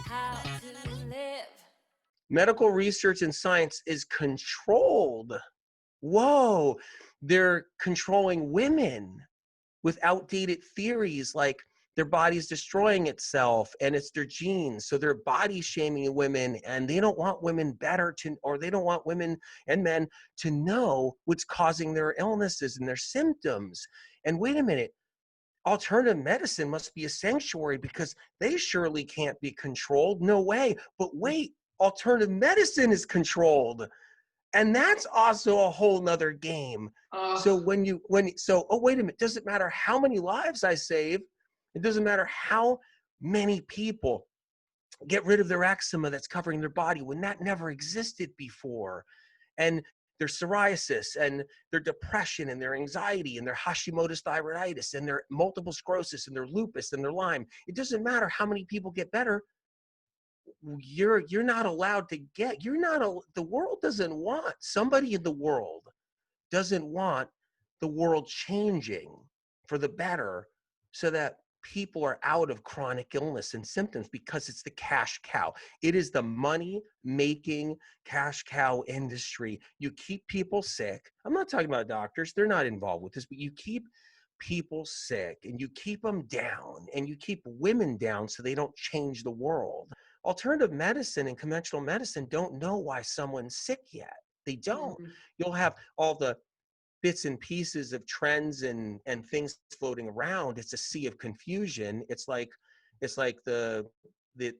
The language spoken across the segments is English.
how to live. Medical research and science is controlled. Whoa, they're controlling women with outdated theories like their body's destroying itself and it's their genes. So they're body shaming women, and they don't want women better to, or they don't want women and men to know what's causing their illnesses and their symptoms. And wait a minute, alternative medicine must be a sanctuary because they surely can't be controlled. No way. But wait, alternative medicine is controlled. And that's also a whole nother game. So oh, wait a minute, doesn't matter how many lives I save. It doesn't matter how many people get rid of their eczema that's covering their body when that never existed before. And their psoriasis and their depression and their anxiety and their Hashimoto's thyroiditis and their multiple sclerosis and their lupus and their Lyme. It doesn't matter how many people get better. You're not allowed to get, the world doesn't want, somebody in the world doesn't want the world changing for the better so that people are out of chronic illness and symptoms, because it's the cash cow. It is the money making cash cow industry. You keep people sick. I'm not talking about doctors. They're not involved with this, but you keep people sick and you keep them down and you keep women down so they don't change the world. Alternative medicine and conventional medicine don't know why someone's sick yet. They don't. Mm-hmm. You'll have all the bits and pieces of trends and things floating around. It's a sea of confusion. It's like the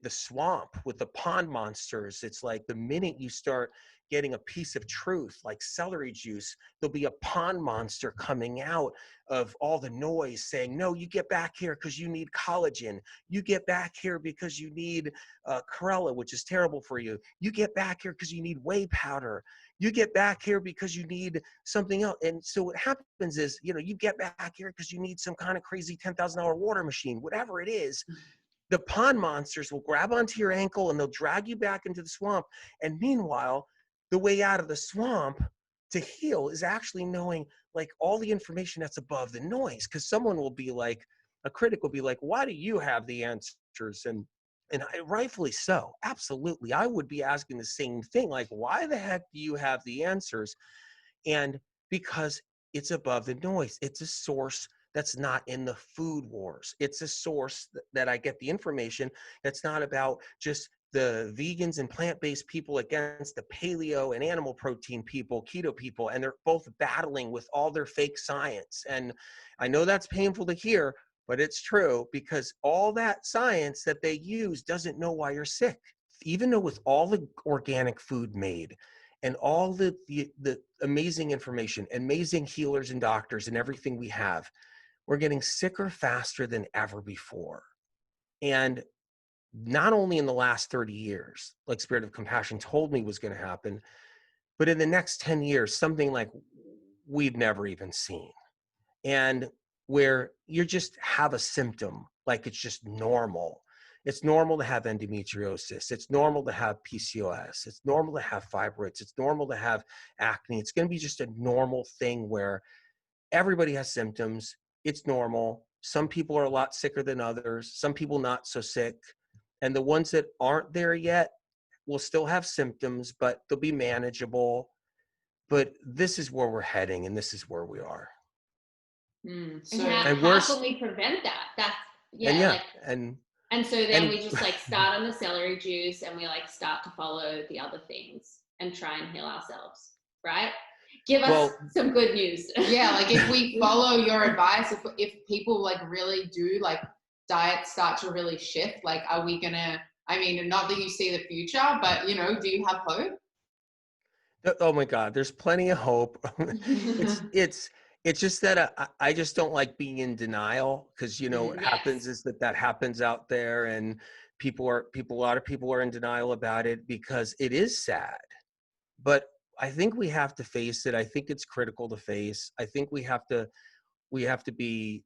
swamp with the pond monsters. It's like the minute you start getting a piece of truth like celery juice, there'll be a pond monster coming out of all the noise saying, no, you get back here because you need collagen. You get back here because you need chlorella, which is terrible for you. You get back here because you need whey powder. You get back here because you need something else. And so what happens is, you get back here because you need some kind of crazy $10,000 water machine, whatever it is. The pond monsters will grab onto your ankle and they'll drag you back into the swamp. And meanwhile, the way out of the swamp to heal is actually knowing like all the information that's above the noise. Because someone will be like, a critic will be like, why do you have the answers? And rightfully so. Absolutely. I would be asking the same thing. Like, why the heck do you have the answers? And because it's above the noise. It's a source that's not in the food wars. It's a source that I get the information that's not about just the vegans and plant-based people against the paleo and animal protein people, keto people, and they're both battling with all their fake science. And I know that's painful to hear, but it's true, because all that science that they use doesn't know why you're sick. Even though with all the organic food made and all the amazing information, amazing healers and doctors and everything we have, we're getting sicker faster than ever before. And not only in the last 30 years, like Spirit of Compassion told me was going to happen, but in the next 10 years, something like we've never even seen. And where you just have a symptom, like it's just normal. It's normal to have endometriosis. It's normal to have PCOS. It's normal to have fibroids. It's normal to have acne. It's going to be just a normal thing where everybody has symptoms. It's normal. Some people are a lot sicker than others. Some people not so sick. And the ones that aren't there yet will still have symptoms, but they'll be manageable. But this is where we're heading, and this is where we are. So how can we prevent that? That's and so then we just like start on the celery juice and we like start to follow the other things and try and heal ourselves, right? Give us some good news. Yeah, like if we follow your advice, if people like really do like diets start to really shift, like are we gonna, I mean, not that you see the future, but do you have hope? Oh my God, there's plenty of hope. It's just that I just don't like being in denial, because what happens is that happens out there, and a lot of people are in denial about it because it is sad. But I think we have to face it. I think it's critical to face. I think we have to be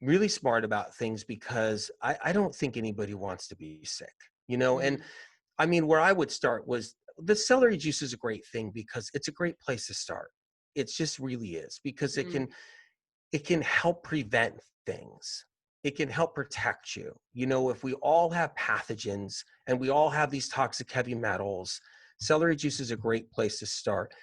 really smart about things, because I don't think anybody wants to be sick, and I mean, where I would start was the celery juice is a great thing because it's a great place to start. It just really is, because it can help prevent things. it can help protect you. You know, if we all have pathogens and we all have these toxic heavy metals, celery juice is a great place to start.